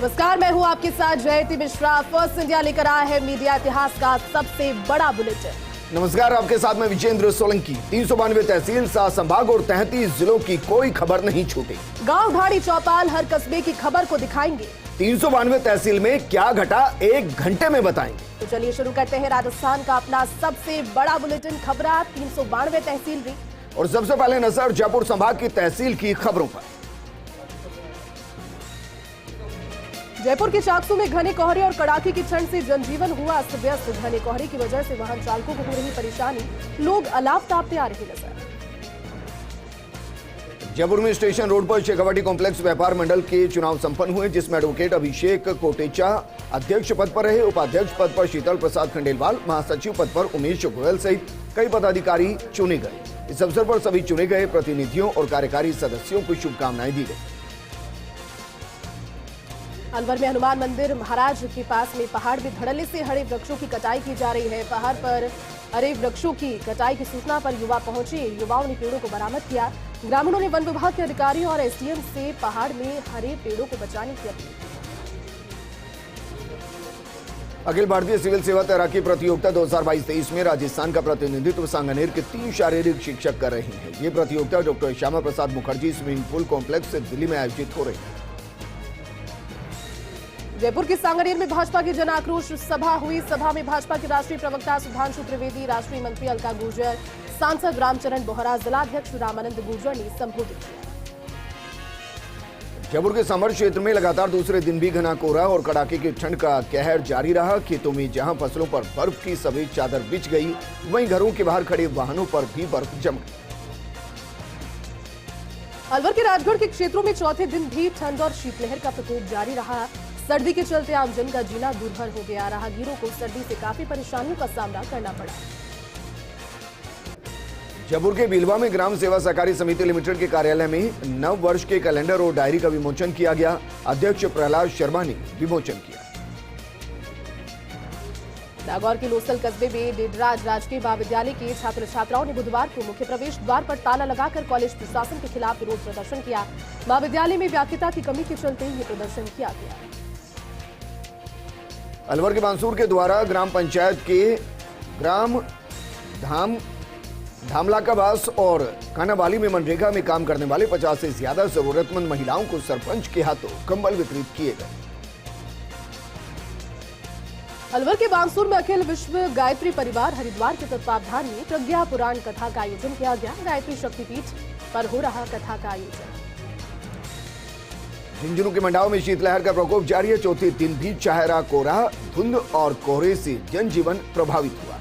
नमस्कार, मैं हूं आपके साथ जयती मिश्रा। फर्स्ट इंडिया लेकर आया है मीडिया इतिहास का सबसे बड़ा बुलेटिन। नमस्कार, आपके साथ मैं विजेंद्र सोलंकी। 392 तहसील, 7 संभाग और 33 जिलों की कोई खबर नहीं छूटी। गांव ढाड़ी चौपाल हर कस्बे की खबर को दिखाएंगे। 392 तहसील में क्या घटा 1 घंटे में बताएंगे। तो चलिए शुरू करते हैं राजस्थान का अपना सबसे बड़ा बुलेटिन खबरा 392 तहसील री। और सबसे पहले नजर जयपुर संभाग की तहसील की खबरों पर। जयपुर के चाकसू में घने कोहरे और कड़ाके की ठंड से जनजीवन हुआ अस्त व्यस्त। घने कोहरे की वजह से वाहन चालकों को हो रही परेशानी, लोग अलाव तापते आ रहे नजर। जयपुर में स्टेशन रोड पर शेखावाटी कॉम्प्लेक्स व्यापार मंडल के चुनाव संपन्न हुए, जिसमें एडवोकेट अभिषेक कोटेचा अध्यक्ष पद पर रहे। उपाध्यक्ष पद पर शीतल प्रसाद खंडेलवाल, महासचिव पद पर उमेश गोयल सहित कई पदाधिकारी चुने गए। इस अवसर पर सभी चुने गए प्रतिनिधियों और कार्यकारी सदस्यों को शुभकामनाएं दी गई। अलवर में हनुमान मंदिर महाराज के पास में पहाड़ में धड़ल्ले से हरे वृक्षों की कटाई की जा रही है। पहाड़ पर हरे वृक्षों की कटाई की सूचना पर युवा पहुंचे। युवाओं ने पेड़ों को बरामद किया। ग्रामीणों ने वन विभाग के अधिकारियों और एसडीएम से पहाड़ में हरे पेड़ों को बचाने की अपील की। अखिल भारतीय सिविल सेवा तैराकी प्रतियोगिता 2022-23 में राजस्थान का प्रतिनिधित्व सांगानेर के 3 शारीरिक शिक्षक कर रहे हैं। ये प्रतियोगिता doctor Shyama Prasad Mukherjee swimming pool complex से दिल्ली में आयोजित हो रही है। जयपुर के सांगानेर में भाजपा की जन आक्रोश सभा हुई। सभा में भाजपा के राष्ट्रीय प्रवक्ता सुधांशु त्रिवेदी, राष्ट्रीय मंत्री अलका गुर्जर, सांसद रामचरण बोहरा, जिलाध्यक्ष रामानंद गुर्जर ने संबोधित किया। जयपुर के समर क्षेत्र में लगातार दूसरे दिन भी घना कोहरा और कड़ाके की ठंड का कहर जारी रहा। खेतों में जहां फसलों पर बर्फ की सफेद चादर बिछ गई, वहीं घरों के बाहर खड़े वाहनों पर भी बर्फ जम गई। अलवर के राजगढ़ के क्षेत्रों में चौथे दिन भी ठंड और शीतलहर का प्रकोप जारी रहा। सर्दी के चलते आमजन का जीना दुर्भर हो गया। राहगीरों को सर्दी से काफी परेशानियों का सामना करना पड़ा। जयपुर के बिलवा में ग्राम सेवा सहकारी समिति लिमिटेड के कार्यालय में नव वर्ष के कैलेंडर और डायरी का विमोचन किया गया। अध्यक्ष प्रहलाद शर्मा ने विमोचन किया। नागौर के लोसल कस्बे में डेडराज राजकीय महाविद्यालय के छात्र छात्राओं ने बुधवार को मुख्य प्रवेश द्वार पर ताला लगाकर कॉलेज प्रशासन के खिलाफ विरोध प्रदर्शन किया। महाविद्यालय में व्याख्याता की कमी के चलते ये प्रदर्शन किया गया। अलवर के बांसूर के द्वारा ग्राम पंचायत के ग्राम धामलाकाबास और कानावाली में मनरेगा में काम करने वाले 50 से ज्यादा जरूरतमंद महिलाओं को सरपंच के हाथों कंबल वितरित किए गए। अलवर के बांसूर में अखिल विश्व गायत्री परिवार हरिद्वार के तत्वावधान में प्रज्ञा पुराण कथा का आयोजन किया गया। गायत्री शक्तिपीठ पर हो रहा कथा का आयोजन। झुंझुनू के मंडाव में शीतलहर का प्रकोप जारी है। चौथे दिन भी चाहेरा कोहरा, धुंध और कोहरे से जनजीवन प्रभावित हुआ।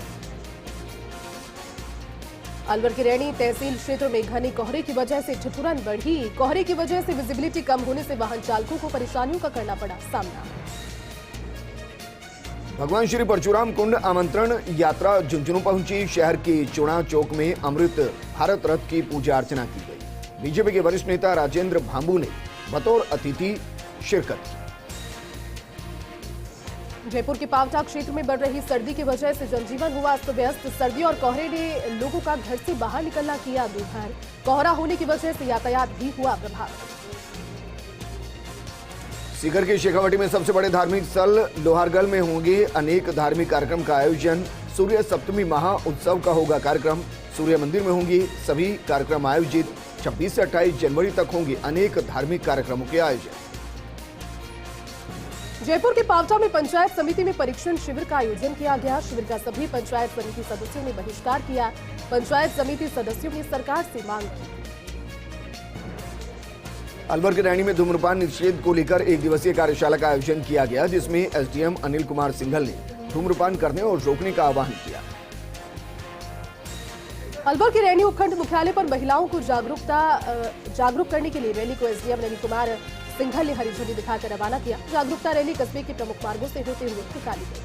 अलवर की रैणी तहसील क्षेत्र में घने कोहरे की वजह से ठिठुरन बढ़ी। कोहरे की वजह से विजिबिलिटी कम होने से वाहन चालकों को परेशानियों का करना पड़ा सामना। भगवान श्री परशुराम कुंड आमंत्रण यात्रा झुंझुनू पहुंची। शहर के चुना चौक में अमृत भारत रथ की पूजा अर्चना की गई। बीजेपी के वरिष्ठ नेता राजेंद्र भांबू ने बतौर अतिथि शिरकत की। जयपुर के पावटा क्षेत्र में बढ़ रही सर्दी की वजह से जनजीवन हुआ अस्त व्यस्त। सर्दी और कोहरे ने लोगों का घर से बाहर निकलना किया दुर्भर। कोहरा होने की वजह से यातायात भी हुआ प्रभावित। सीकर के शेखावाटी में सबसे बड़े धार्मिक स्थल लोहारगल में होंगे अनेक धार्मिक कार्यक्रम का आयोजन। सूर्य सप्तमी महा उत्सव का होगा कार्यक्रम। सूर्य मंदिर में होंगे सभी कार्यक्रम आयोजित। 26 से 28 जनवरी तक होंगे अनेक धार्मिक कार्यक्रमों के आयोजन। जयपुर के पावटा में पंचायत समिति में परीक्षण शिविर का आयोजन किया गया। शिविर का सभी पंचायत समिति सदस्यों ने बहिष्कार किया। पंचायत समिति सदस्यों ने सरकार से मांग की। अलवर के रैणी में धूम्रपान निषेध को लेकर 1 दिवसीय कार्यशाला का आयोजन किया गया, जिसमें एसडीएम अनिल कुमार सिंघल ने धूम्रपान करने और रोकने का आह्वान किया। अलवर के रैणी उपखंड मुख्यालय पर महिलाओं को जागरूक करने के लिए रैली को एसडीएम अनिल कुमार सिंघल ने हरी झंडी दिखाकर रवाना किया। जागरूकता रैली कस्बे के प्रमुख मार्गों से होते हुए निकाली गई।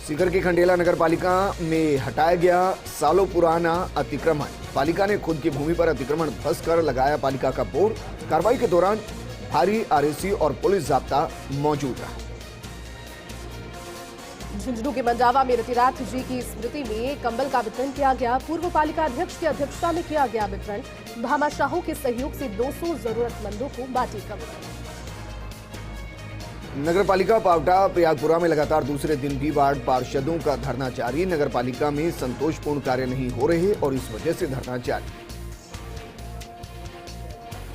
सीकर की खंडेला नगर पालिका में हटाया गया सालों पुराना अतिक्रमण। पालिका ने खुद की भूमि पर अतिक्रमण ध्वस्त कर लगाया पालिका का बोर्ड। कार्रवाई के दौरान भारी आरएसी और पुलिस जाब्ता मौजूद रहा। झुंझुनू के मंडावा में रतिनाथ जी की स्मृति में कंबल का वितरण किया गया। पूर्व पालिका अध्यक्ष की अध्यक्षता में किया गया वितरण। भामाशाहों के सहयोग से 200 जरूरतमंदों को बांटी कंबल। नगरपालिका पावटा प्रयागपुरा में लगातार दूसरे दिन भी वार्ड पार्षदों का धरना जारी। नगरपालिका में संतोषपूर्ण कार्य नहीं हो रहे और इस वजह से धरना जारी।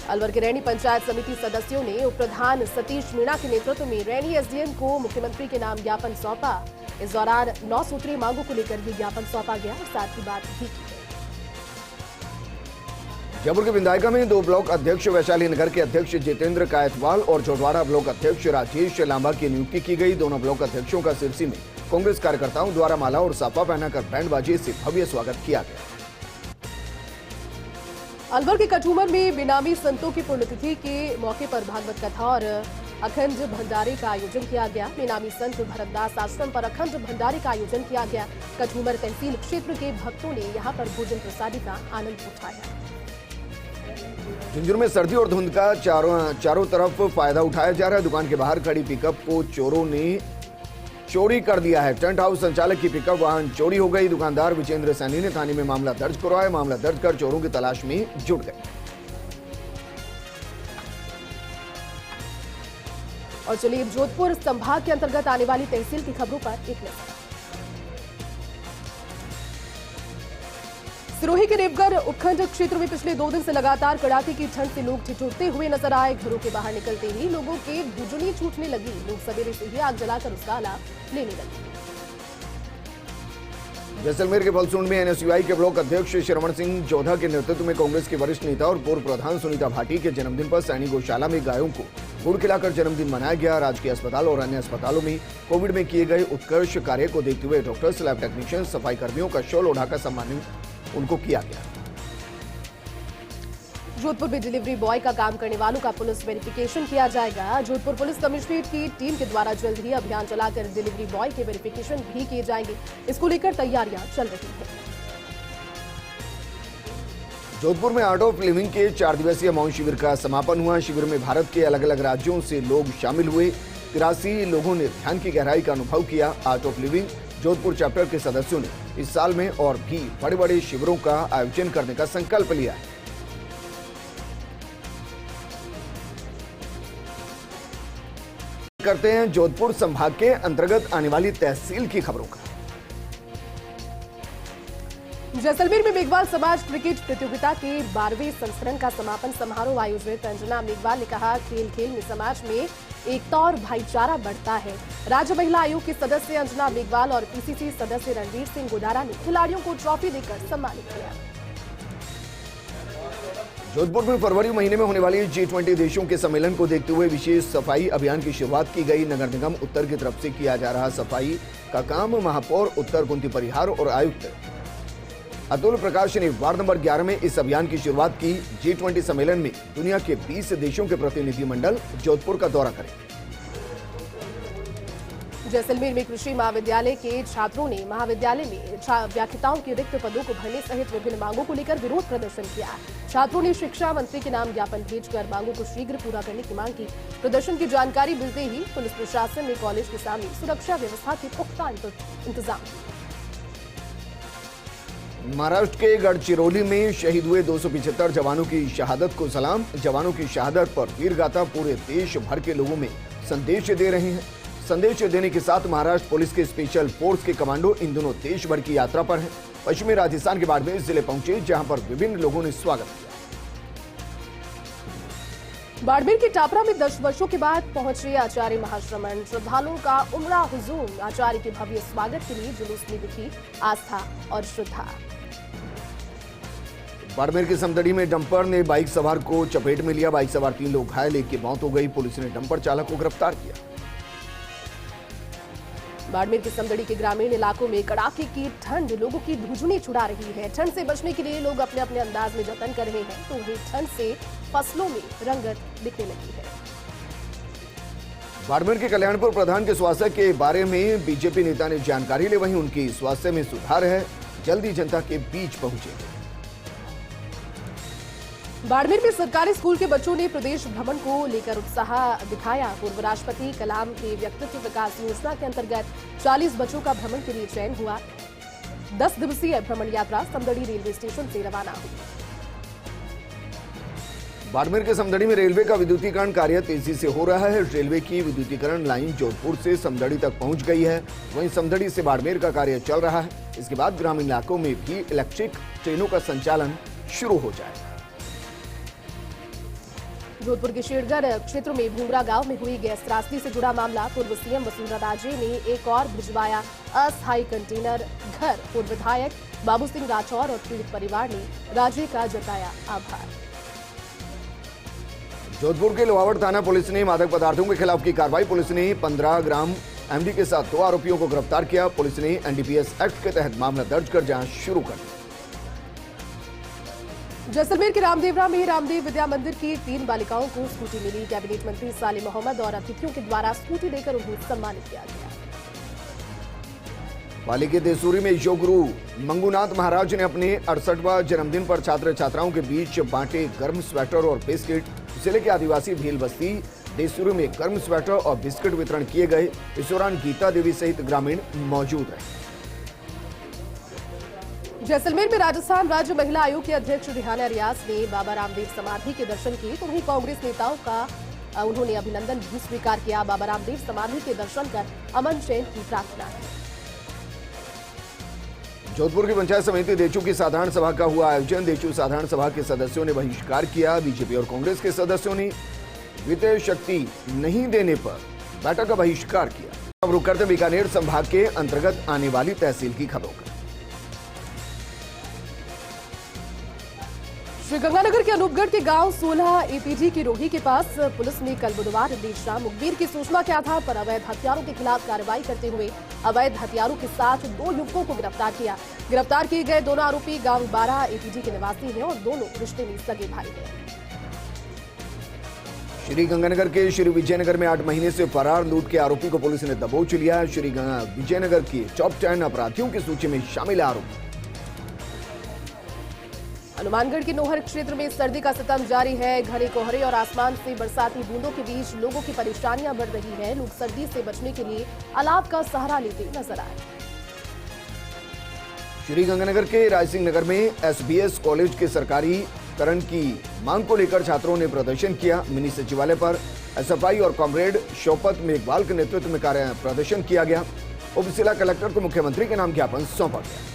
अलवर के रैनी पंचायत समिति सदस्यों ने उप प्रधान सतीश मीणा के नेतृत्व में रैनी एसडीएम को मुख्यमंत्री के नाम ज्ञापन सौंपा। इस दौरान 9 सूत्रीय मांगों को लेकर भी ज्ञापन सौंपा गया और साथ ही बात भी की गई। जयपुर के विधायका में 2 ब्लॉक अध्यक्ष वैशाली नगर के अध्यक्ष जितेंद्र कायतवाल और जोटवाड़ा ब्लॉक अध्यक्ष राजेश लांबा की नियुक्ति की गई। दोनों ब्लॉक अध्यक्षों का सिरसी में कांग्रेस कार्यकर्ताओं द्वारा माला और साफा पहनाकर बैंड बाजी से भव्य स्वागत किया गया। अलवर के कठूमर में बेनामी संतों की पुण्यतिथि के मौके पर भागवत कथा और अखंड भंडारे का आयोजन किया गया। बेनामी संत भरतदास आश्रम पर अखंड भंडारे का आयोजन किया गया। कठूमर तहसील क्षेत्र के भक्तों ने यहां पर भोजन प्रसादी का आनंद उठाया। झुंझुनू में सर्दी और धुंध का चारों तरफ फायदा उठाया जा रहा है। दुकान के बाहर खड़ी पिकअप को चोरों ने चोरी कर दिया है। टेंट हाउस संचालक की पिकअप वाहन चोरी हो गई। दुकानदार विजेंद्र सैनी ने थाने में मामला दर्ज करवाया। मामला दर्ज कर चोरों की तलाश में जुट गए। और चलिए जोधपुर संभाग के अंतर्गत आने वाली तहसील की खबरों पर एक नजर। सिरोही के देवघर उपखंड क्षेत्र में पिछले 2 दिन से लगातार कड़ाके की ठंड से लोग ठिठुरते हुए नजर आए। घरों के बाहर निकलते ही लोगों के भुजुनी छूटने लगी। लोग सवेरे से ही आग जलाकर उसका लाभ लेने लगे। जैसलमेर के फलसूंड में एनएसयूआई के ब्लॉक अध्यक्ष श्रवण सिंह जोधा के नेतृत्व में कांग्रेस के वरिष्ठ नेता और पूर्व प्रधान सुनीता भाटी के जन्मदिन पर सैनी गौशाला में गायों को गुड़ खिलाकर जन्मदिन मनाया गया। राजकीय अस्पताल और अन्य अस्पतालों में कोविड में किए गए उत्कृष्ट कार्य को देखते हुए डॉक्टर्स, लैब टेक्नीशियन, सफाई कर्मियों का शॉल ओढ़ाकर सम्मान उनको किया गया। जोधपुर में डिलीवरी बॉय का काम करने वालों का पुलिस वेरिफिकेशन किया जाएगा। जोधपुर पुलिस कमिश्नरेट की टीम के द्वारा जल्द ही अभियान चलाकर डिलीवरी बॉय के वेरिफिकेशन भी किए जाएंगे। इसको लेकर तैयारियां चल रही हैं। जोधपुर में आर्ट ऑफ लिविंग के 4 दिवसीय मौन शिविर का समापन हुआ। शिविर में भारत के अलग अलग राज्यों से लोग शामिल हुए। 83 लोगों ने ध्यान की गहराई का अनुभव किया। Art of living Jodhpur chapter के सदस्यों ने इस साल में और भी बड़े बड़े शिविरों का आयोजन करने का संकल्प लिया है। करते हैं जोधपुर संभाग के अंतर्गत आने वाली तहसील की खबरों का। जैसलमेर में मेघवाल समाज क्रिकेट प्रतियोगिता के 12वें संस्करण का समापन समारोह आयोजित। अंजना मेघवाल ने कहा, खेल खेल में समाज में एकता और भाईचारा बढ़ता है। राज्य महिला आयोग के सदस्य अंजना मेघवाल और पीसीसी सदस्य रणवीर सिंह गुडारा ने खिलाड़ियों को ट्रॉफी देकर सम्मानित किया। जोधपुर में फरवरी महीने में होने वाली G20 देशों के सम्मेलन को देखते हुए विशेष सफाई अभियान की शुरुआत की गई। नगर निगम उत्तर की तरफ से किया जा रहा सफाई का काम महापौर उत्तर कुंती परिहार और आयुक्त अतुल प्रकाश ने वार्ड नंबर 11 में इस अभियान की शुरुआत की। G20 सम्मेलन में दुनिया के 20 देशों के प्रतिनिधिमंडल जोधपुर का दौरा करें। जैसलमेर में कृषि महाविद्यालय के छात्रों ने महाविद्यालय में व्याख्याताओं के रिक्त पदों को भरने सहित विभिन्न मांगों को लेकर विरोध प्रदर्शन किया। छात्रों ने शिक्षा मंत्री के नाम ज्ञापन भेजकर मांगों को शीघ्र पूरा करने की मांग की। प्रदर्शन की जानकारी मिलते ही पुलिस प्रशासन ने कॉलेज के सामने सुरक्षा व्यवस्था के पुख्ता इंतजाम किए। महाराष्ट्र के गढ़चिरौली में शहीद हुए 275 जवानों की शहादत को सलाम। जवानों की शहादत पर वीर गाथा पूरे देश भर के लोगों में संदेश दे रहे हैं। संदेश देने के साथ महाराष्ट्र पुलिस के स्पेशल फोर्स के कमांडो इन दिनों देश भर की यात्रा पर हैं। पश्चिमी राजस्थान के बाड़मेर जिले पहुंचे, जहां पर विभिन्न लोगों ने स्वागत किया। बाड़मेर के टापरा में 10 वर्षों के बाद पहुंचे आचार्य महाश्रमण। श्रद्धालुओं का उमड़ा हुजूम। आचार्य के भव्य स्वागत के लिए जुलूस में दिखी आस्था और श्रद्धा। बाड़मेर के समदड़ी में डंपर ने बाइक सवार को चपेट में लिया। बाइक सवार 3 लोग घायल, 1 की मौत हो गई। पुलिस ने डंपर चालक को गिरफ्तार किया। बाड़मेर के समदड़ी के ग्रामीण इलाकों में कड़ाके की ठंड लोगों की धुजनी छुड़ा रही है। ठंड से बचने के लिए लोग अपने अपने अंदाज में जतन कर रहे हैं, तो वहीं ठंड से फसलों में रंगत दिखने लगी है। बाड़मेर के कल्याणपुर प्रधान के स्वास्थ्य के बारे में बीजेपी नेता ने जानकारी ली। वहीं उनकी स्वास्थ्य में सुधार है, जल्दी जनता के बीच पहुंचे। बाड़मेर में सरकारी स्कूल के बच्चों ने प्रदेश भ्रमण को लेकर उत्साह दिखाया। पूर्व राष्ट्रपति कलाम के व्यक्तित्व विकास योजना के अंतर्गत 40 बच्चों का भ्रमण के लिए चयन हुआ। 10 दिवसीय भ्रमण यात्रा समदड़ी रेलवे स्टेशन से रवाना हुई। बाड़मेर के समदड़ी में रेलवे का विद्युतीकरण कार्य तेजी से हो रहा है। रेलवे की विद्युतीकरण लाइन जोधपुर से समदड़ी तक पहुंच गई है। वहीं समदड़ी से बाड़मेर का कार्य चल रहा है। इसके बाद ग्रामीण इलाकों में भी इलेक्ट्रिक ट्रेनों का संचालन शुरू हो जाएगा। जोधपुर के शेरगढ़ क्षेत्र में भूमरा गांव में हुई गैस त्रासदी से जुड़ा मामला। पूर्व सीएम वसुंधरा राजे ने एक और भिजवाया अस्थायी कंटेनर घर। पूर्व विधायक बाबू सिंह राठौर और पीड़ित परिवार ने राजे का जताया आभार। जोधपुर के लोहावड़ थाना पुलिस ने मादक पदार्थों के खिलाफ की कार्रवाई। पुलिस ने 15 ग्राम एमडी के साथ 2 आरोपियों को गिरफ्तार किया। पुलिस ने एनडीपीएस एक्ट के तहत मामला दर्ज कर जांच शुरू कर दी। जैसलमेर के रामदेवरा में रामदेव विद्या मंदिर की 3 बालिकाओं को स्कूटी मिली। कैबिनेट मंत्री साले मोहम्मद और अतिथियों के द्वारा स्कूटी देकर उन्हें सम्मानित किया गया। पाली के देसूरी में योग गुरु मंगूनाथ महाराज ने अपने 68वां जन्मदिन पर छात्र छात्राओं के बीच बांटे गर्म स्वेटर और बिस्किट। जिले के आदिवासी भील बस्ती देसूरी में गर्म स्वेटर और बिस्किट वितरण किए गए। इस दौरान गीता देवी सहित ग्रामीण मौजूद रहे। जैसलमेर में राजस्थान राज्य महिला आयोग के अध्यक्ष रिहाना रियाज ने बाबा रामदेव समाधि के दर्शन किए। तो वहीं कांग्रेस नेताओं का उन्होंने अभिनंदन भी स्वीकार किया। बाबा रामदेव समाधि के दर्शन कर अमन चैन की प्रार्थना की। जोधपुर की पंचायत समिति देचू की साधारण सभा का हुआ आयोजन। देचू साधारण सभा के सदस्यों ने बहिष्कार किया। बीजेपी और कांग्रेस के सदस्यों ने वित्तीय शक्ति नहीं देने पर बैठक का बहिष्कार किया। अब रुक करते बीकानेर संभाग के अंतर्गत आने वाली तहसील की खबरों का। श्रीगंगानगर के अनूपगढ़ के गांव 16 एपीजी की रोही के पास पुलिस ने कल बुधवार देर शाम मुखबिर की सूचना के आधार पर अवैध हथियारों के खिलाफ कार्रवाई करते हुए अवैध हथियारों के साथ 2 युवकों को गिरफ्तार किया। गिरफ्तार किए गए दोनों आरोपी गांव 12 एपीजी के निवासी हैं और दोनों रिश्ते में सगे भाई हैं। श्रीगंगानगर के श्री विजयनगर में 8 महीने से फरार लूट के आरोपी को पुलिस ने दबोच लिया। श्री विजयनगर की टॉप 10 अपराधियों की सूची में शामिल आरोपी। हनुमानगढ़ के नोहर क्षेत्र में सर्दी का सितम जारी है। घने कोहरे और आसमान से बरसाती बूंदों के बीच लोगों की परेशानियां बढ़ रही हैं। लोग सर्दी से बचने के लिए अलाव का सहारा लेते नजर आए। श्रीगंगानगर के रायसिंह नगर में एसबीएस कॉलेज के सरकारीकरण की मांग को लेकर छात्रों ने प्रदर्शन किया। मिनी सचिवालय पर एसएफआई और कॉमरेड शौकत मेघवाल के नेतृत्व में कार्य प्रदर्शन किया गया। उप जिला कलेक्टर को मुख्यमंत्री के नाम ज्ञापन सौंपा गया।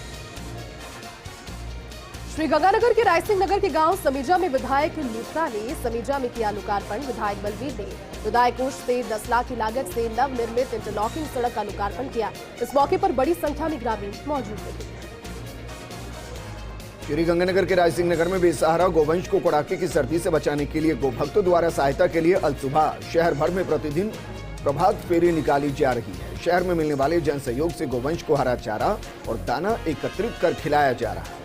श्रीगंगानगर के रायसिंह नगर के गांव समीजा में विधायक लूथरा ने समीजा में किया लोकार्पण। विधायक बलवीर ने विधायक कोष से 10 लाख की लागत से नवनिर्मित इंटरलॉकिंग सड़क का लोकार्पण किया। इस मौके पर बड़ी संख्या में ग्रामीण मौजूद रहे। श्रीगंगानगर के रायसिंह नगर में बेसहारा गोवंश को कड़ाके की सर्दी से बचाने के लिए गोभक्तों द्वारा सहायता के लिए अल सुबह शहर भर में प्रतिदिन प्रभात फेरी निकाली जा रही है। शहर में मिलने वाले जन सहयोग से गोवंश को हरा चारा और दाना एकत्रित कर खिलाया जा रहा है।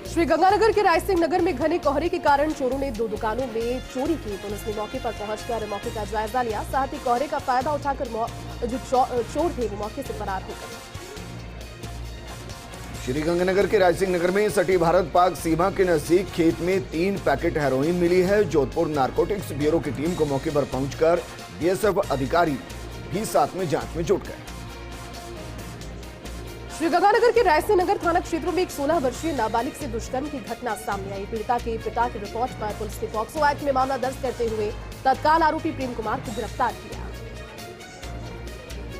श्रीगंगानगर के रायसिंह नगर में घने कोहरे के कारण चोरों ने 2 दुकानों में चोरी की। पुलिस ने मौके पर पहुंचकर मौके का जायजा लिया। साथ ही कोहरे का फायदा उठाकर जो चोर थे वो मौके से फरार हो गए। श्रीगंगानगर के रायसिंह नगर में सटी भारत पाक सीमा के नजदीक खेत में 3 पैकेट हेरोइन मिली है। जोधपुर नारकोटिक्स ब्यूरो की टीम को मौके पर पहुंचकर बीएसएफ अधिकारी भी साथ में जांच में जुट गए। श्रीगंगानगर के रायसिंह नगर थाना क्षेत्रों में एक 16 वर्षीय नाबालिग से दुष्कर्म की घटना सामने आई। पीड़िता के पिता की रिपोर्ट पर पुलिस ने पॉक्सो एक्ट में मामला दर्ज करते हुए तत्काल आरोपी प्रेम कुमार को गिरफ्तार किया।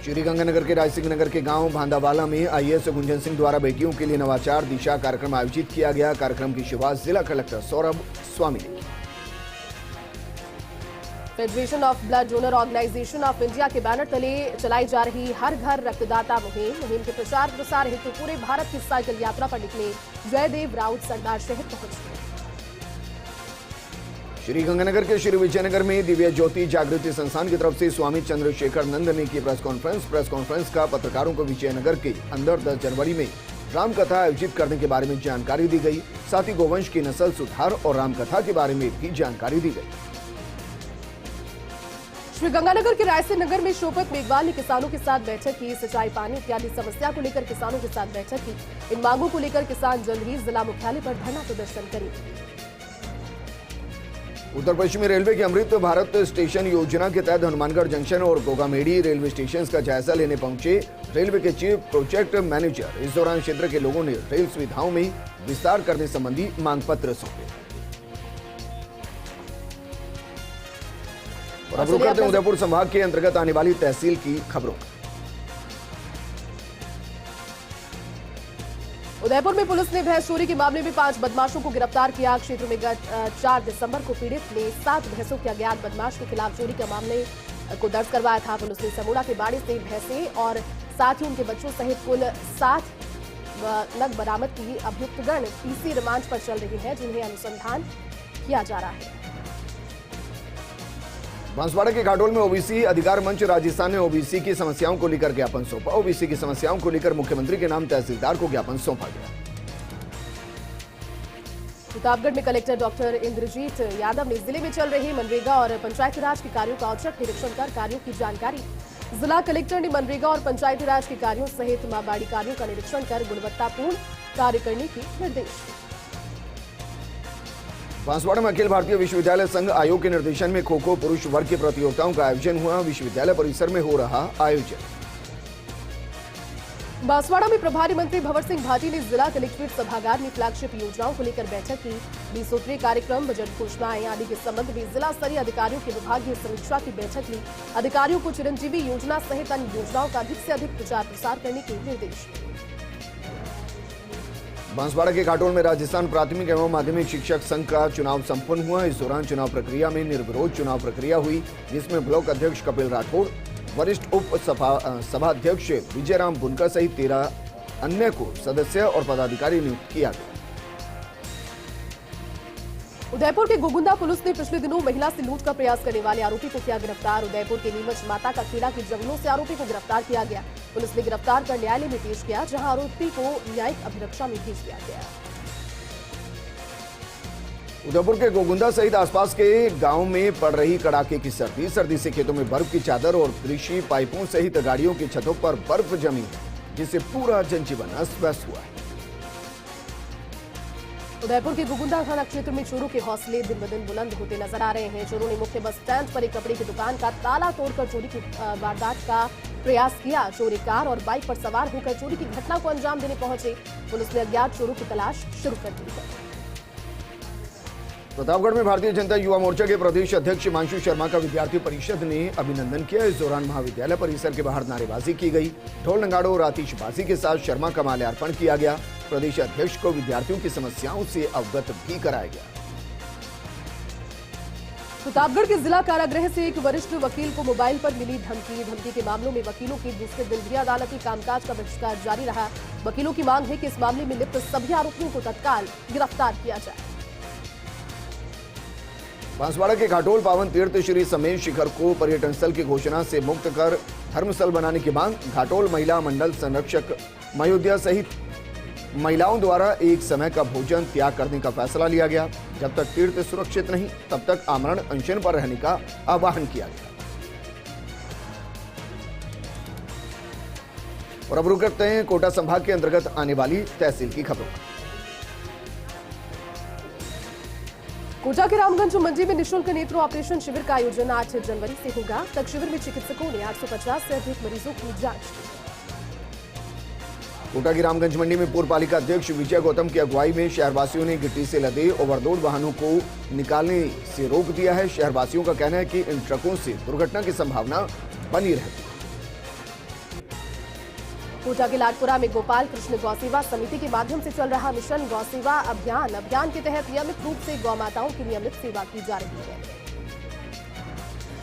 श्रीगंगानगर के रायसिंह नगर के गांव भांदावाला में आईएएस गुंजन सिंह द्वारा बेटियों के लिए नवाचार दिशा कार्यक्रम आयोजित किया गया। कार्यक्रम की शुरुआत जिला कलेक्टर सौरभ स्वामी ने की। Federation of blood donor organisation of India के बैनर तले चलाई जा रही हर घर रक्तदाता मुहिम के प्रचार प्रसार हेतु पूरे भारत की साइकिल यात्रा पर निकले जयदेव राउत सरदार शहर पहुंच गए। श्रीगंगानगर के श्री विजयनगर में दिव्य ज्योति जागृति संस्थान की तरफ से स्वामी चंद्रशेखर नंद ने की प्रेस कॉन्फ्रेंस का पत्रकारों को विजयनगर के अंदर 10 जनवरी में रामकथा आयोजित करने के बारे में जानकारी दी गई। साथ ही गोवंश की नस्ल सुधार और रामकथा के बारे में भी जानकारी दी गई। श्रीगंगानगर के रायसिंह नगर में शौकत मेघवाल ने किसानों के साथ बैठक की। सिंचाई पानी इत्यादि समस्या को लेकर किसानों के साथ बैठक की। इन मांगों को लेकर किसान जल्द ही जिला मुख्यालय पर धरना प्रदर्शन करेंगे। उत्तर पश्चिमी रेलवे की अमृत भारत स्टेशन योजना के तहत हनुमानगढ़ जंक्शन और गोगामेड़ी रेलवे स्टेशन का जायजा लेने पहुंचे रेलवे के चीफ प्रोजेक्ट मैनेजर। इस दौरान क्षेत्र के लोगों ने रेल सुविधाओं में विस्तार करने संबंधी मांग पत्र सौंपे। और अब रुक करते हैं उदयपुर संभाग के अंतर्गत आने वाली तहसील की खबरों। उदयपुर में पुलिस ने भैंस चोरी के मामले में 5 बदमाशों को गिरफ्तार किया। क्षेत्र में गत 4 दिसंबर को पीड़ित ने 7 भैंसों के अज्ञात बदमाश के खिलाफ चोरी के मामले को दर्ज करवाया था। पुलिस ने समूड़ा के बाड़े से भैंसें और साथ ही उनके बच्चों सहित कुल 7 नग बरामद की। अभियुक्तगण पीसी रिमांड पर चल रही है, जिन्हें अनुसंधान किया जा रहा है। बांसवाड़ा के घाटोल में ओबीसी अधिकार मंच राजस्थान ने ओबीसी की समस्याओं को लेकर ज्ञापन सौंपा। ओबीसी की समस्याओं को लेकर मुख्यमंत्री के नाम तहसीलदार को ज्ञापन सौंपा गया। प्रतापगढ़ में कलेक्टर डॉक्टर इंद्रजीत यादव ने जिले में चल रहे मनरेगा और पंचायती राज के कार्यों का औचक निरीक्षण कर कार्यों की जानकारी। जिला कलेक्टर ने मनरेगा और पंचायती राज के कार्यों सहित माबाड़ी कार्यों का निरीक्षण कर गुणवत्तापूर्ण कार्य करने के निर्देश दिए। बांसवाड़ा में अखिल भारतीय विश्वविद्यालय संघ आयोग के निर्देशन में खो खो पुरुष वर्ग की प्रतियोगिताओं का आयोजन हुआ। विश्वविद्यालय परिसर में हो रहा आयोजन। बांसवाड़ा में प्रभारी मंत्री भंवर सिंह भाटी ने जिला कलेक्ट्रेट सभागार में फ्लैगशिप योजनाओं को लेकर बैठक की। 20 सूत्रीय कार्यक्रम, बजट घोषणाएं आदि के संबंध में जिला स्तरीय अधिकारियों की विभागीय समीक्षा की बैठक ली। अधिकारियों को चिरंजीवी योजना सहित अन्य योजनाओं का अधिक से अधिक प्रचार प्रसार करने के निर्देश दिए। बांसवाड़ा के घाटोल में राजस्थान प्राथमिक एवं माध्यमिक शिक्षक संघ का चुनाव संपन्न हुआ। इस दौरान चुनाव प्रक्रिया में निर्विरोध चुनाव प्रक्रिया हुई, जिसमें ब्लॉक अध्यक्ष कपिल राठौड़, वरिष्ठ उप सभाध्यक्ष विजयराम बुनकर सहित 13 अन्य को सदस्य और पदाधिकारी नियुक्त किया गया। उदयपुर के गोगुंदा पुलिस ने पिछले दिनों महिला से लूट का प्रयास करने वाले आरोपी को किया गिरफ्तार। उदयपुर के नीमच माता का खेड़ा के जंगलों से आरोपी को गिरफ्तार किया गया। पुलिस ने गिरफ्तार कर न्यायालय में पेश किया, जहां आरोपी को न्यायिक अभिरक्षा में भेज दिया गया। उदयपुर के गोगुंदा सहित आसपास के गांव में पड़ रही कड़ाके की सर्दी से खेतों में बर्फ की चादर और कृषि पाइपों सहित गाड़ियों की छतों पर बर्फ जमी है, जिससे पूरा जनजीवन अस्त व्यस्त हुआ है। उदयपुर के गोगुंदा थाना क्षेत्र में चोरों के हौसले दिन ब दिन बुलंद होते नजर आ रहे हैं। चोरों ने मुख्य बस स्टैंड पर एक कपड़े की दुकान का ताला तोड़कर चोरी की वारदात का प्रयास किया। चोरी कार और बाइक पर सवार होकर चोरी की घटना को अंजाम देने पहुंचे। पुलिस ने अज्ञात चोरों की तलाश शुरू कर दी है। प्रतापगढ़ में भारतीय जनता युवा मोर्चा के प्रदेश अध्यक्ष हिमांशु शर्मा का विद्यार्थी परिषद ने अभिनंदन किया। इस दौरान महाविद्यालय परिसर के बाहर नारेबाजी की गई। ढोल नगाड़ों और आतिशबाजी के साथ शर्मा का माल्यार्पण किया गया। प्रदेश अध्यक्ष को विद्यार्थियों की समस्याओं से अवगत भी कराया गया। प्रतापगढ़ के जिला कारागृह से एक वरिष्ठ वकील को मोबाइल पर मिली धमकी के मामलों में वकीलों की दूसरे दिन भी अदालती कामकाज का बहिष्कार जारी रहा। वकीलों की मांग है कि इस मामले में लिप्त सभी आरोपियों को तत्काल गिरफ्तार किया जाए। बांसवाड़ा के घाटोल पावन तीर्थ श्री समेत शिखर को पर्यटन स्थल की घोषणा से मुक्त कर धर्मस्थल बनाने की मांग। घाटोल महिला मंडल संरक्षक मयोध्या सहित महिलाओं द्वारा एक समय का भोजन त्याग करने का फैसला लिया गया। जब तक तीर्थ सुरक्षित नहीं, तब तक आमरण अनशन पर रहने का आह्वान किया गया। और अब रुक करते हैं कोटा संभाग के अंतर्गत आने वाली तहसील की खबरों। कोटा के रामगंज मंडी में निःशुल्क नेत्र ऑपरेशन शिविर का आयोजन 8 जनवरी से होगा। तक शिविर में चिकित्सकों ने 850 से अधिक मरीजों की जांच की। कोटा की रामगंज मंडी में पूर्व पालिका अध्यक्ष विजय गौतम की अगुवाई में शहरवासियों ने गिट्टी से लदे ओवरलोड वाहनों को निकालने से रोक दिया है। शहरवासियों का कहना है कि इन ट्रकों से दुर्घटना की संभावना बनी रहती है। कोटा के लाडपुरा में गोपाल कृष्ण गौसेवा समिति के माध्यम से चल रहा मिशन गौसेवा अभियान के तहत नियमित रूप से गौ माताओं की नियमित सेवा की जा रही है।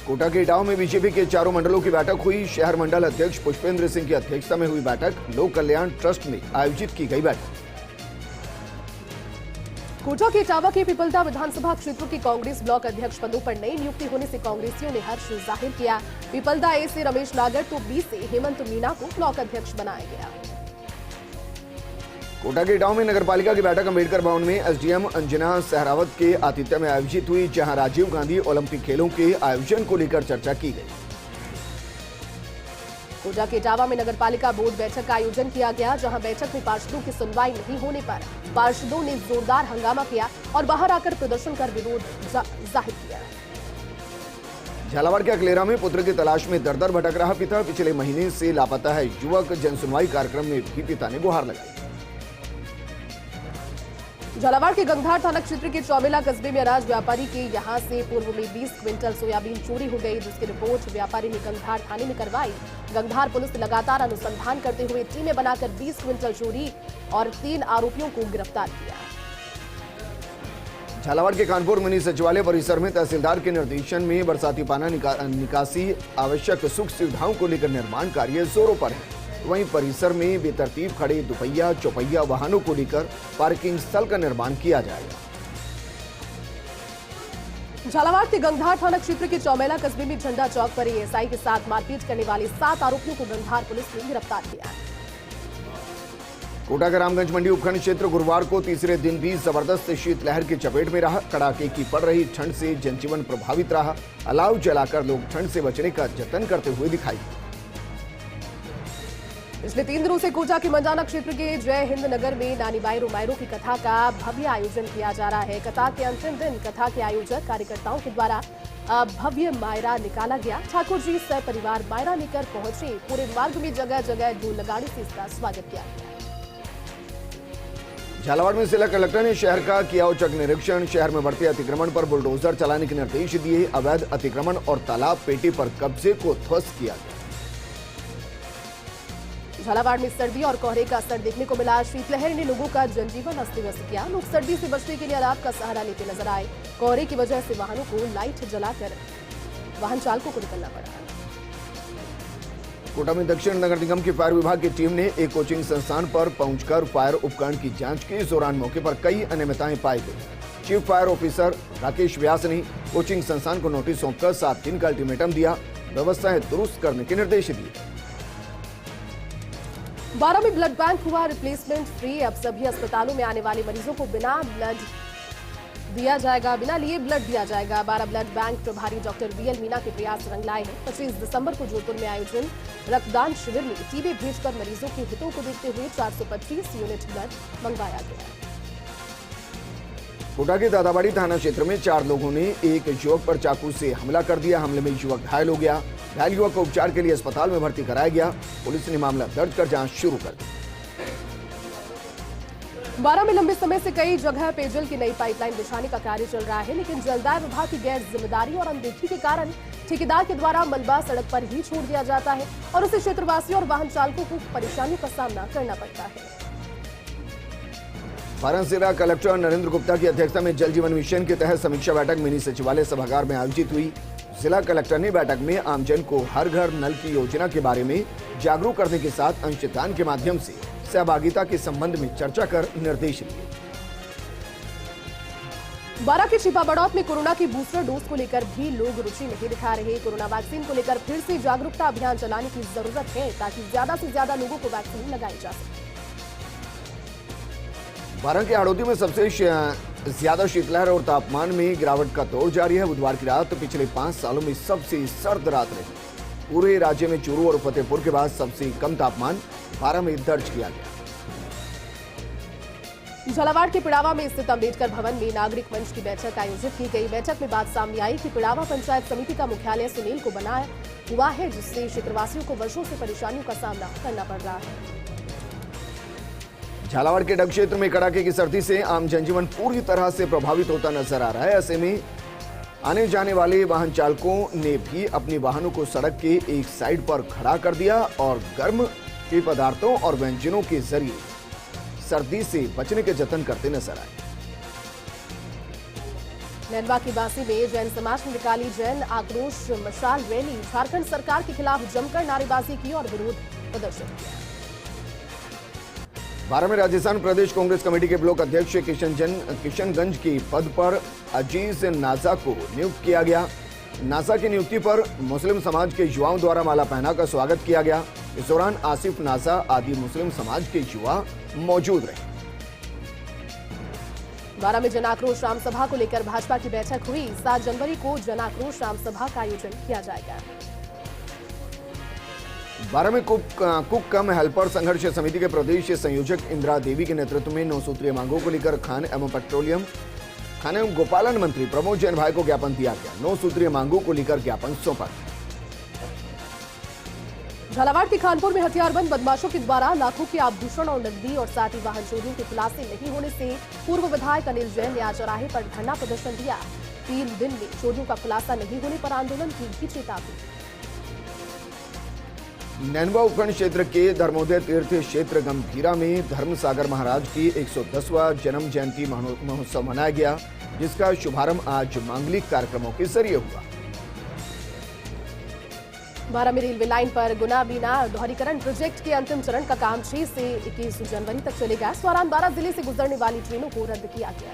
कोटा के इटावा में बीजेपी के चारों मंडलों की बैठक हुई। शहर मंडल अध्यक्ष पुष्पेंद्र सिंह की अध्यक्षता में हुई बैठक लोक कल्याण ट्रस्ट में आयोजित की गई बैठक। कोटा के इटावा के पिपलदा विधानसभा क्षेत्र के कांग्रेस ब्लॉक अध्यक्ष पदों पर नई नियुक्ति होने से कांग्रेसियों ने हर्ष जाहिर किया। पिपलदा ए से रमेश नागर तो बी से हेमंत मीणा को ब्लॉक अध्यक्ष बनाया गया। कोटा के इटावा में नगरपालिका की बैठक अंबेडकर भवन में एसडीएम अंजना सहरावत के आतिथ्य में आयोजित हुई, जहां राजीव गांधी ओलंपिक खेलों के आयोजन को लेकर चर्चा की गई। कोटा के इटावा में नगरपालिका बोर्ड बैठक का आयोजन किया गया, जहां बैठक में पार्षदों की सुनवाई नहीं होने पर पार्षदों ने जोरदार हंगामा किया और बाहर आकर प्रदर्शन कर विरोध जाहिर किया। झालावाड़ के अकलेरा में पुत्र की तलाश में दर दर भटक रहा पिता, पिछले महीने से लापता है युवक। जनसुनवाई कार्यक्रम में भी पिता ने गुहार लगाई। झालावाड़ के गंगधार थाना क्षेत्र के चौमेला कस्बे में अनाज व्यापारी के यहां से पूर्व में 20 क्विंटल सोयाबीन चोरी हो गई, जिसकी रिपोर्ट व्यापारी ने गंगधार थाने में करवाई। गंगधार पुलिस ने लगातार अनुसंधान करते हुए टीमें बनाकर 20 क्विंटल चोरी और 3 आरोपियों को गिरफ्तार किया। झालावाड़ के कानपुर मिनी सचिवालय परिसर में तहसीलदार के निर्देशन में बरसाती पानी निकासी आवश्यक सुख सुविधाओं को लेकर निर्माण कार्य जोरों पर है। वहीं परिसर में बेतरतीब खड़े दुपहिया चौपहिया वाहनों को लेकर पार्किंग स्थल का निर्माण किया जाएगा। झालावाड़ के गंगधार थाना क्षेत्र के चौमेला कस्बे में झंडा चौक पर एएसआई के साथ मारपीट करने वाले 7 आरोपियों को गंगधार पुलिस ने गिरफ्तार किया। कोटा का रामगंज मंडी उपखंड क्षेत्र गुरुवार को तीसरे दिन भी जबरदस्त शीतलहर की चपेट में रहा। कड़ाके की पड़ रही ठंड से जनजीवन प्रभावित रहा। अलाव जलाकर लोग ठंड से बचने का जतन करते हुए दिखाई। पिछले 3 दिनों से कोटा के मंडाना क्षेत्र के जय हिंद नगर में नानी बाई रोमायरो की कथा का भव्य आयोजन किया जा रहा है। कथा के अंतिम दिन कथा के आयोजक कार्यकर्ताओं के द्वारा भव्य मायरा निकाला गया। ठाकुर जी सपरिवार मायरा लेकर पहुंचे। पूरे मार्ग में जगह जगह ढोल नगाड़े से इसका स्वागत किया गया। झालावाड़ में जिला कलेक्टर ने शहर का किया औचक निरीक्षण। शहर में बढ़ते अतिक्रमण पर बुलडोजर चलाने के निर्देश दिए। अवैध अतिक्रमण और तालाब पेटी पर कब्जे को ध्वस्त किया गया। झालावाड़ में सर्दी और कोहरे का असर देखने को मिला। शीतलहर ने लोगों का जनजीवन अस्त व्यस्त किया। लोग सर्दी से बचने के लिए अलाव का सहारा लेते नजर आए। कोहरे की वजह से वाहनों को लाइट जलाकर वाहन चालकों को निकलना पड़ा। कोटा में दक्षिण नगर निगम की फायर विभाग की टीम ने एक कोचिंग संस्थान पर पहुंचकर फायर उपकरण की जांच की। इस दौरान मौके पर कई अनियमितताएं पाई गई। चीफ फायर ऑफिसर राकेश व्यास ने कोचिंग संस्थान को नोटिस सौंपकर 7 दिन का अल्टीमेटम दिया। व्यवस्थाएं दुरुस्त करने के निर्देश दिए। 12 में ब्लड बैंक हुआ रिप्लेसमेंट फ्री। अब सभी अस्पतालों में आने वाले मरीजों को बिना लिए ब्लड दिया जाएगा। 12 ब्लड बैंक प्रभारी डॉक्टर बीएल मीना के प्रयास रंग लाए हैं। 25 दिसंबर को जोधपुर में आयोजन रक्तदान शिविर में टीबी भेजकर मरीजों के हितों को देखते हुए 425 यूनिट ब्लड मंगवाया गया। कोटा के दादाबाड़ी थाना क्षेत्र में 4 लोगों ने एक युवक पर चाकू से हमला कर दिया। हमले में युवक घायल हो गया। घायल युवक को उपचार के लिए अस्पताल में भर्ती कराया गया। पुलिस ने मामला दर्ज कर जांच शुरू कर दी। 12 में लंबे समय से कई जगह पेयजल की नई पाइपलाइन बिछाने का कार्य चल रहा है, लेकिन जलदाय विभाग की गैर जिम्मेदारी और अनदेखी के कारण ठेकेदार के द्वारा मलबा सड़क पर ही छोड़ दिया जाता है और उससे क्षेत्रवासियों और वाहन चालकों को परेशानियों का सामना करना पड़ता है। सारण जिला कलेक्टर नरेंद्र गुप्ता की अध्यक्षता में जल जीवन मिशन के तहत समीक्षा बैठक मिनी सचिवालय सभागार में आयोजित हुई। जिला कलेक्टर ने बैठक में आमजन को हर घर नल की योजना के बारे में जागरूक करने के साथ अंशदान के माध्यम से सहभागिता के संबंध में चर्चा कर निर्देश दिए। 12 के छिपा बड़ौत में कोरोना की बूस्टर डोज को लेकर भी लोग रुचि नहीं दिखा रहे। कोरोना वैक्सीन को लेकर फिर से जागरूकता अभियान चलाने की जरूरत है ताकि ज्यादा से ज्यादा लोगों को वैक्सीन लगाई जा सके। 12 के हाड़ौती में सबसे ज्यादा शीतलहर और तापमान में गिरावट का दौर जारी है। बुधवार की रात पिछले 5 सालों में सबसे सर्द रात रही। पूरे राज्य में चूरू और फतेहपुर के बाद सबसे कम तापमान 12 में दर्ज किया गया। झालावाड़ के पिड़ावा में स्थित अम्बेडकर भवन में नागरिक मंच की बैठक आयोजित की गई। बैठक में बात सामने आई कि पिड़ावा पंचायत समिति का मुख्यालय सुनील को बनाया हुआ है, जिससे क्षेत्रवासियों को वर्षों से परेशानियों का सामना करना पड़ रहा है। झालावाड़ के डग क्षेत्र में कड़ाके की सर्दी से आम जनजीवन पूरी तरह से प्रभावित होता नजर आ रहा है। ऐसे में आने जाने वाले वाहन चालकों ने भी अपने वाहनों को सड़क के एक साइड पर खड़ा कर दिया और गर्म पेय पदार्थों और व्यंजनों के जरिए सर्दी से बचने के जतन करते नजर आए। नैनवा की बासी में जैन समाज ने निकाली जैन आक्रोश मशाल रैली। झारखंड सरकार के खिलाफ जमकर नारेबाजी की और विरोध प्रदर्शन किया। 12 में राजस्थान प्रदेश कांग्रेस कमेटी के ब्लॉक अध्यक्ष किशनगंज के पद पर अजीज नाजा को नियुक्त किया गया। नाजा की नियुक्ति पर मुस्लिम समाज के युवाओं द्वारा माला पहनाकर स्वागत किया गया। इस दौरान आसिफ नाजा आदि मुस्लिम समाज के युवा मौजूद रहे। 12 में जन आक्रोश राम सभा को लेकर भाजपा की बैठक हुई। 7 जनवरी को जन आक्रोश राम सभा का आयोजन किया जाएगा। 12 में कुक कम हेल्पर संघर्ष समिति के प्रदेश संयोजक इंदिरा देवी के नेतृत्व में 9 सूत्रीय मांगों को लेकर खान एवं गोपालन मंत्री प्रमोद जैन भाई को ज्ञापन दिया गया। 9 सूत्रीय मांगों को लेकर ज्ञापन सौंपा। झालावाड़ के खानपुर में हथियारबंद बदमाशों के द्वारा लाखों के आभूषण और नकदी और साथ ही वाहन चोरियों की खुलासे नहीं होने से पूर्व विधायक अनिल जैन ने आज चौराहे पर धरना प्रदर्शन दिया। 3 दिन में चोरियों का खुलासा नहीं होने पर आंदोलन की भी चेतावनी। नैनवा उपखंड क्षेत्र के धर्मोदय तीर्थ क्षेत्र गंभीरा में धर्मसागर महाराज की 110वां जन्म जयंती महोत्सव मनाया गया, जिसका शुभारंभ आज मांगलिक कार्यक्रमों के जरिए हुआ। बारा में रेलवे लाइन पर गुना बीना दोहरीकरण प्रोजेक्ट के अंतिम चरण का काम 6 से 21 जनवरी तक चलेगा। इस दौरान बारा जिले से गुजरने वाली ट्रेनों को रद्द किया गया।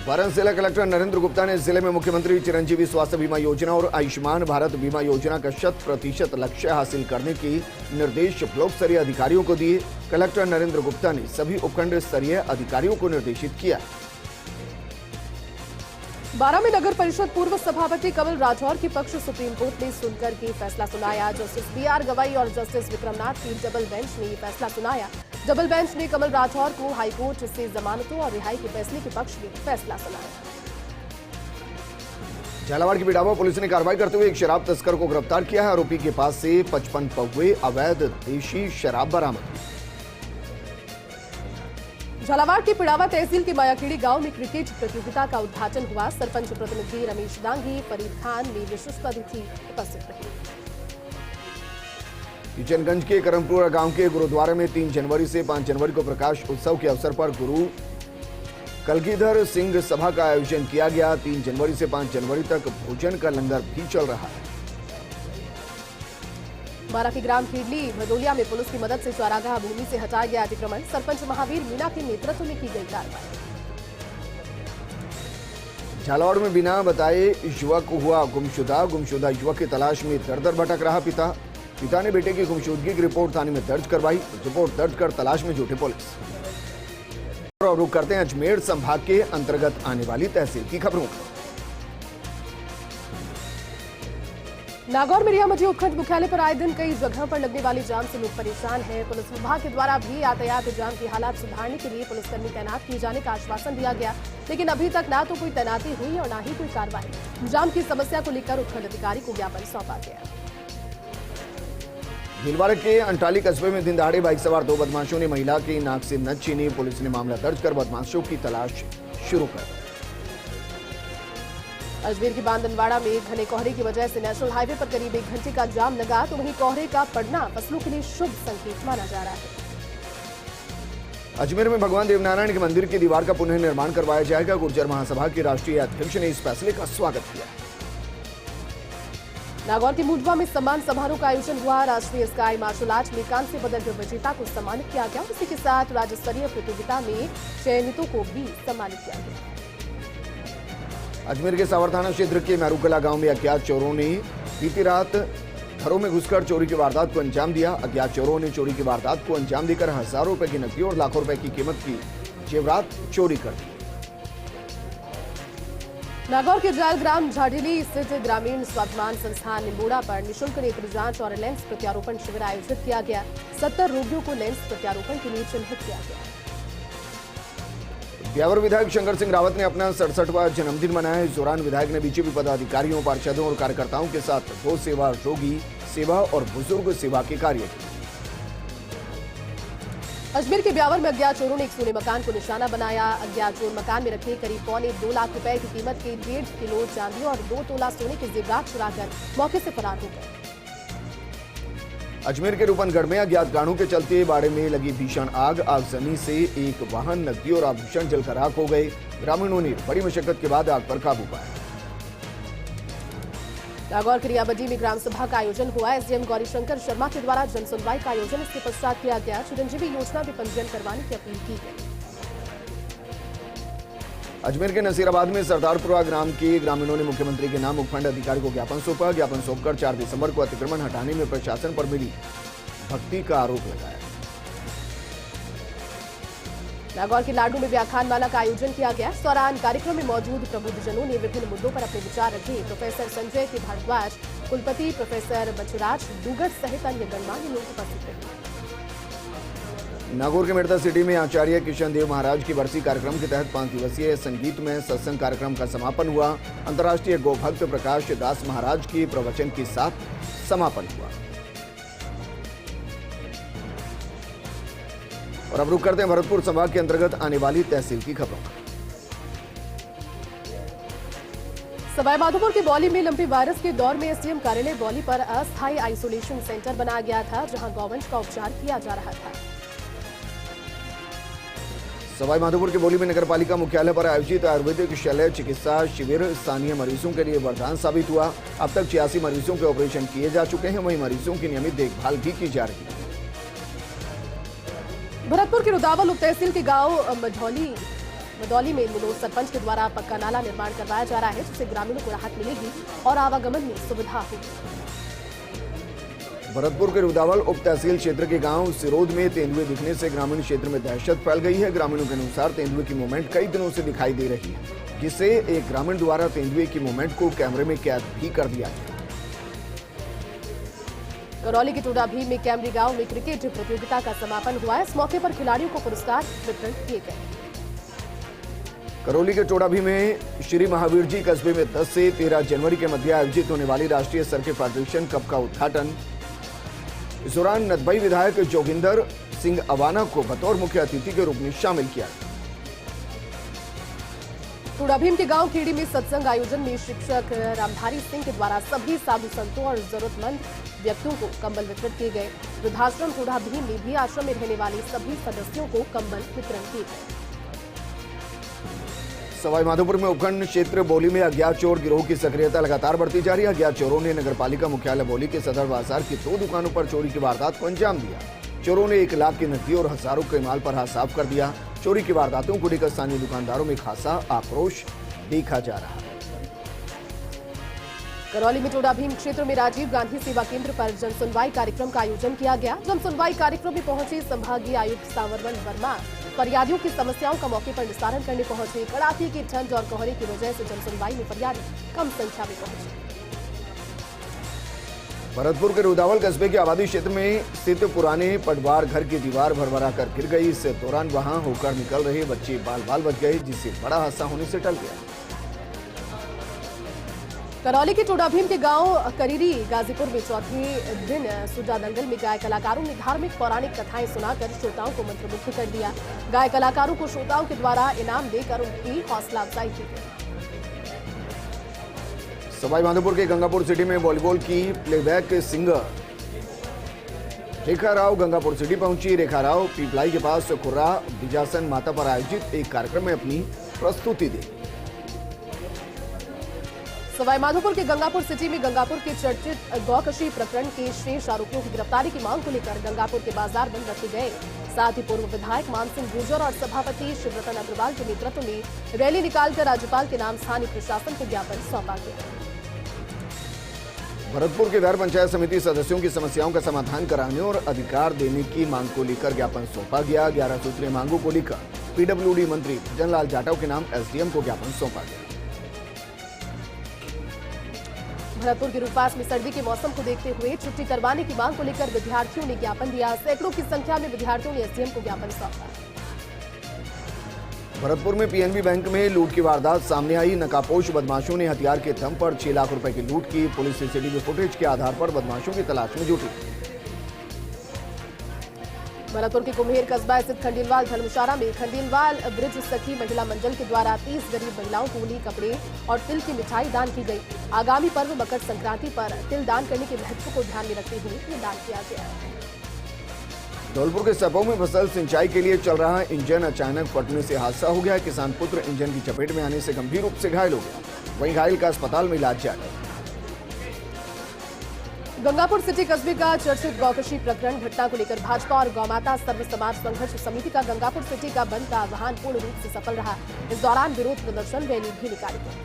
बारां जिला कलेक्टर नरेंद्र गुप्ता ने जिले में मुख्यमंत्री चिरंजीवी स्वास्थ्य बीमा योजना और आयुष्मान भारत बीमा योजना का 100% लक्ष्य हासिल करने के निर्देश ब्लॉक स्तरीय अधिकारियों को दिए। कलेक्टर नरेंद्र गुप्ता ने सभी उपखंड स्तरीय अधिकारियों को निर्देशित किया। बारा में नगर परिषद पूर्व सभापति कमल राठौर के पक्ष सुप्रीम कोर्ट ने सुनकर के फैसला सुनाया। जस्टिस BR गवाई और जस्टिस विक्रमनाथ की डबल बेंच ने ये फैसला सुनाया। डबल बेंच ने कमल राठौर को हाईकोर्ट से जमानतों और रिहाई के फैसले के पक्ष में फैसला सुनाया। झालावाड़ की बिडावा पुलिस ने कार्रवाई करते हुए एक शराब तस्कर को गिरफ्तार किया है। आरोपी के पास से 55 पौवे अवैध देशी शराब बरामद हुई। झालावाड़ के पिड़ावा तहसील के मायाखेड़ी गांव में क्रिकेट प्रतियोगिता का उद्घाटन हुआ। सरपंच प्रतिनिधि रमेश दांगी, फरीद खान ने विशिष्ट अतिथि उपस्थित रहे। किशनगंज के करमपुरा गांव के गुरुद्वारे में 3 जनवरी से 5 जनवरी को प्रकाश उत्सव के अवसर पर गुरु कलगीधर सिंह सभा का आयोजन किया गया। 3 जनवरी से 5 जनवरी तक भोजन का लंगर भी चल रहा है। बारा के ग्राम खेडली भदोलिया में पुलिस की मदद से चौरागाह भूमि से हटाया गया अतिक्रमण। सरपंच महावीर मीणा के नेतृत्व में की गई कार्रवाई। झालावाड़ में बिना बताए युवक हुआ गुमशुदा। गुमशुदा युवक की तलाश में दर-दर भटक रहा पिता ने बेटे की गुमशुदगी की रिपोर्ट थाने में दर्ज करवाई। रिपोर्ट दर्ज कर तलाश में जुटे पुलिस। और रुक करते हैं अजमेर संभाग के अंतर्गत आने वाली तहसील की खबरों को। नागौर में रिया मजी उपखंड मुख्यालय पर आए दिन कई जगहों पर लगने वाली जाम से लोग परेशान हैं। पुलिस विभाग के द्वारा भी यातायात जाम की हालात सुधारने के लिए पुलिसकर्मी तैनात किए जाने का आश्वासन दिया गया, लेकिन अभी तक ना तो कोई तैनाती हुई और ना ही कोई कार्रवाई। जाम की समस्या को लेकर उपखंड अधिकारी को ज्ञापन सौंपा गया। भीलवाड़ा के अंटाली कस्बे में दिन दहाड़े बाइक सवार 2 बदमाशों ने महिला की नाक से नथ छीनी। पुलिस ने मामला दर्ज कर बदमाशों की तलाश शुरू कर दी। अजमेर के बांदनवाड़ा में घने कोहरे की वजह से नेशनल हाईवे पर करीब 1 घंटे का जाम लगा, तो वहीं कोहरे का पड़ना फसलों के लिए शुभ संकेत माना जा रहा है। अजमेर में भगवान देवनारायण के मंदिर की दीवार का पुनः निर्माण करवाया जाएगा। गुर्जर महासभा के राष्ट्रीय अध्यक्ष ने इस फैसले का स्वागत किया। नागौर के मुडवा में सम्मान समारोह का आयोजन हुआ। राष्ट्रीय स्काई मार्शल आर्ट में कांस्य पदक विजेता को सम्मानित किया गया। इसी के साथ राज्य स्तरीय प्रतियोगिता में चयनितों को भी सम्मानित किया गया। अजमेर के सावर थाना क्षेत्र के मैरूकला गांव में अज्ञात चोरों ने बीती रात घरों में घुसकर चोरी की वारदात को अंजाम दिया। अज्ञात चोरों ने चोरी की वारदात को अंजाम देकर हजारों रुपए की नकदी और लाखों रुपए की कीमत की जेवरात चोरी कर दी। नागौर के जाल ग्राम झाडीली स्थित ग्रामीण स्वाभिमान संस्थान निमोड़ा पर निःशुल्क नेत्र जांच और लेंस प्रत्यारोपण शिविर आयोजित किया गया। 70 रोगियों को लेंस प्रत्यारोपण के लिए चिन्हित किया गया। ब्यावर विधायक शंकर सिंह रावत ने अपना 67वां जन्मदिन मनाया। इस दौरान विधायक ने बीजेपी पदाधिकारियों, पार्षदों और कार्यकर्ताओं के साथ गो सेवा, रोगी सेवा और बुजुर्ग सेवा के कार्य किए। अजमेर के ब्यावर में अज्ञात चोरों ने एक सोने मकान को निशाना बनाया। अज्ञात चोर मकान में रखे करीब 2.25 लाख रुपए की कीमत के 1.5 किलो चांदी और 2 तोला सोने के जेवरात चुराकर मौके से फरार हो गए। अजमेर के रूपनगढ़ में अज्ञात गाड़ों के चलते बाड़े में लगी भीषण आगजनी से एक वाहन, नकदी और आभूषण जलकर राख हो गए। ग्रामीणों ने बड़ी मशक्कत के बाद आग पर काबू पाया। नागौर के रियाबजी में ग्राम सभा का आयोजन हुआ। एसडीएम गौरीशंकर शर्मा के द्वारा जन सुनवाई का आयोजन इसके पश्चात किया गया। चिरंजीवी योजना में पंजीयन करवाने की अपील की गई। अजमेर के नसीराबाद में सरदारपुरा ग्राम के ग्रामीणों ने मुख्यमंत्री के नाम उपखंड अधिकारी को ज्ञापन सौंपा। ज्ञापन सौंपकर 4 दिसंबर को अतिक्रमण हटाने में प्रशासन पर मिली भक्ति का आरोप लगाया। नागौर के लाडू में व्याख्यान माला का आयोजन किया गया। इस दौरान कार्यक्रम में मौजूद प्रबुद्धजनों ने विभिन्न मुद्दों पर अपने विचार रखे। प्रोफेसर संजय के भारद्वाज, कुलपति प्रोफेसर बचुराज डूगट सहित अन्य गणमान्य लोग उपस्थित रहे। नागौर के मेड़ता सिटी में आचार्य किशन देव महाराज की बरसी कार्यक्रम के तहत 5 दिवसीय संगीत में सत्संग कार्यक्रम का समापन हुआ। अंतर्राष्ट्रीय गोभक्त प्रकाश दास महाराज की प्रवचन के साथ समापन हुआ। और अब रुक करते हैं भरतपुर संभाग के अंतर्गत आने वाली तहसील की खबरों पर। सवाईमाधोपुर के बौली में लंबे वायरस के दौर में एसडीएम कार्यालय बौली पर अस्थायी आइसोलेशन सेंटर बनाया गया था, जहां गौवंश का उपचार किया जा रहा था। सवाईमाधोपुर के बौली में नगरपालिका मुख्यालय पर आयोजित आयुर्वेदिक शल्य चिकित्सा शिविर स्थानीय मरीजों के लिए वरदान साबित हुआ। अब तक 86 मरीजों के ऑपरेशन किए जा चुके हैं, वहीं मरीजों की नियमित देखभाल भी की जा रही है। भरतपुर के रुदावल उप तहसील के गांव मदौली में मुनोज सरपंच के द्वारा पक्का नाला निर्माण करवाया जा रहा है, जिससे ग्रामीणों को राहत मिलेगी और आवागमन में सुविधा होगी। भरतपुर के रुदावल उप तहसील क्षेत्र के गांव सिरोद में तेंदुए दिखने से ग्रामीण क्षेत्र में दहशत फैल गई है। ग्रामीणों के अनुसार तेंदुए की मूवमेंट कई दिनों से दिखाई दे रही है, जिससे एक ग्रामीण द्वारा तेंदुए की मूवमेंट को कैमरे में कैद भी कर दिया है। करौली के टोडाभीम में कैमरी गांव में क्रिकेट प्रतियोगिता का समापन हुआ है। इस मौके पर खिलाड़ियों को पुरस्कार वितरण किए गए। करौली के टोडाभीम में श्री महावीर जी कस्बे में 10 से 13 जनवरी के मध्य आयोजित होने वाली राष्ट्रीय सर्किट फेडरेशन कप का उद्घाटन। इस दौरान नदबई विधायक जोगिंदर सिंह अवाना को बतौर मुख्य अतिथि के रूप में शामिल किया। टोडाभीम के गांव खेड़ी में सत्संग आयोजन में शिक्षक रामधारी सिंह के द्वारा सभी साधु संतों और जरूरतमंद व्यक्तियों को कंबल वितरित किए गए। वृद्धाश्रम टोडाभीम में भी आश्रम में रहने वाले सभी सदस्यों को कंबल वितरण किए गए। सवाईमाधोपुर में उपखंड क्षेत्र बौली में अज्ञात चोर गिरोह की सक्रियता लगातार बढ़ती जा रही है। अज्ञात चोरों ने नगरपालिका मुख्यालय बौली के सदर बाजार की 2 दुकानों पर चोरी की वारदात को अंजाम दिया। चोरों ने 1 लाख की नकदी और हजारों के माल पर हाथ साफ कर दिया। चोरी की वारदातों को लेकर स्थानीय दुकानदारों में खासा आक्रोश देखा जा रहा है। करौली में टोडाभीम क्षेत्र में राजीव गांधी सेवा केंद्र पर जनसुनवाई कार्यक्रम का आयोजन किया गया। जनसुनवाई कार्यक्रम में पहुंचे संभागीय आयुक्त सांवरवन वर्मा फरियादियों की समस्याओं का मौके पर निस्तारण करने पहुंचे। कड़ाके की ठंड और कोहरे की वजह से जनसुनवाई में फरियादी कम संख्या में पहुंचे। भरतपुर के रुदावल कस्बे के आबादी क्षेत्र में स्थित पुराने पटवार घर की दीवार भरभरा कर गिर गई। इस दौरान वहां होकर निकल रहे बच्चे बाल बच गए, जिससे बड़ा हादसा होने से टल गया। करौली के टोडाभीम के गांव करीरी गाजीपुर में चौथे दिन सुजा दंगल में गाय कलाकारों ने धार्मिक पौराणिक कथाएं सुनाकर श्रोताओं को मंत्रमुग्ध कर दिया। गाय कलाकारों को श्रोताओं के द्वारा इनाम देकर उनकी हौसला अफजाई की गई। सवाईमाधोपुर के गंगापुर सिटी में वॉलीबॉल की प्लेबैक सिंगर रेखा राव गंगापुर सिटी पहुंची। रेखा राव पीपलाई के पास खुर्रा बिजासन माता पर आयोजित एक कार्यक्रम में अपनी प्रस्तुति दी। सवाईमाधोपुर के गंगापुर सिटी में गंगापुर के चर्चित गौकशी प्रकरण के शेष आरोपियों की गिरफ्तारी की मांग को लेकर गंगापुर के बाजार बंद रखे गए। साथ ही पूर्व विधायक मानसिंह गुर्जर और सभापति शिवरतन अग्रवाल के नेतृत्व में रैली निकालकर राज्यपाल के नाम स्थानीय प्रशासन को ज्ञापन सौंपा गया। भरतपुर के गैर पंचायत समिति सदस्यों की समस्याओं का समाधान कराने और अधिकार देने की मांग को लेकर ज्ञापन सौंपा गया। 11 सूत्रीय मांगों को लेकर पीडब्ल्यूडी मंत्री भजनलाल जाटव के नाम एसडीएम को ज्ञापन सौंपा गया। भरतपुर के रूपवास में सर्दी के मौसम को देखते हुए छुट्टी करवाने की मांग को लेकर विद्यार्थियों ने ज्ञापन दिया। सैकड़ों की संख्या में विद्यार्थियों ने एसडीएम को ज्ञापन सौंपा। भरतपुर में पीएनबी बैंक में लूट की वारदात सामने आई। नकाबपोश बदमाशों ने हथियार के दम पर 6 लाख रुपए की लूट की। पुलिस सीसीटीवी फुटेज के आधार पर बदमाशों की तलाश में जुटी। भरतपुर के कुम्हेर कस्बा स्थित खंडेलवाल धर्मशाला में खंडेलवाल ब्रिज सखी महिला मंडल के द्वारा 30 गरीब महिलाओं को ऊनी कपड़े और तिल की मिठाई दान की गई। आगामी पर्व मकर संक्रांति पर तिल दान करने के महत्व को ध्यान में रखते हुए ये दान किया गया। धौलपुर के सपो में फसल सिंचाई के लिए चल रहा इंजन अचानक फटने से हादसा हो गया। किसान पुत्र इंजन की चपेट में आने से गंभीर रूप से घायल हो गया। वहीं घायल का अस्पताल में इलाज जारी। गंगापुर सिटी कस्बे का चर्चित गौकशी प्रकरण घटना को लेकर भाजपा और गौमाता सर्व समाज संघर्ष समिति का गंगापुर सिटी का बंद का आह्वान पूर्ण रूप से सफल रहा। इस दौरान विरोध प्रदर्शन रैली भी निकाली गई।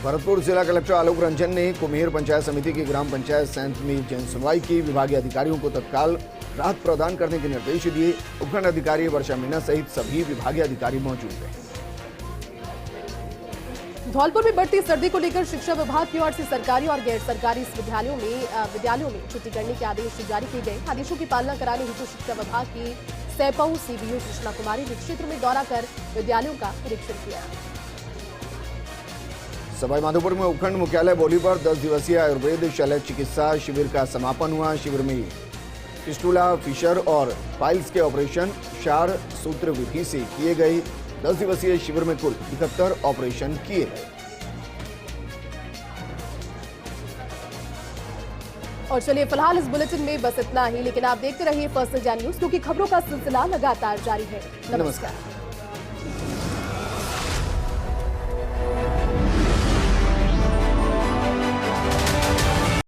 भरतपुर जिला कलेक्टर आलोक रंजन ने कुम्हेर पंचायत समिति की ग्राम पंचायत सैंत में जन सुनवाई की। विभागीय अधिकारियों को तत्काल राहत प्रदान करने के निर्देश दिए। उपखंड अधिकारी वर्षा मीणा सहित सभी विभागीय अधिकारी मौजूद रहे। धौलपुर में बढ़ती सर्दी को लेकर शिक्षा विभाग की ओर से सरकारी और गैर सरकारी विद्यालयों में छुट्टी करने के आदेश जारी किए गए। आदेशों की पालना कराने हेतु शिक्षा विभाग की सैपऊ सीबीओ कृष्णा कुमारी ने क्षेत्र में दौरा कर विद्यालयों का निरीक्षण किया। सवाईमाधोपुर में उपखंड मुख्यालय बोली पर 10 दिवसीय आयुर्वेद शल्य चिकित्सा शिविर का समापन हुआ। शिविर में फिस्टुला, फिशर और पाइल्स के ऑपरेशन क्षार सूत्र विधि से किए गए। 10 दिवसीय शिविर में कुल 71 ऑपरेशन किए गए। और चलिए फिलहाल इस बुलेटिन में बस इतना ही, लेकिन आप देखते रहिए फर्स्ट इंडिया न्यूज, क्योंकि खबरों का सिलसिला लगातार जारी है। नमस्कार।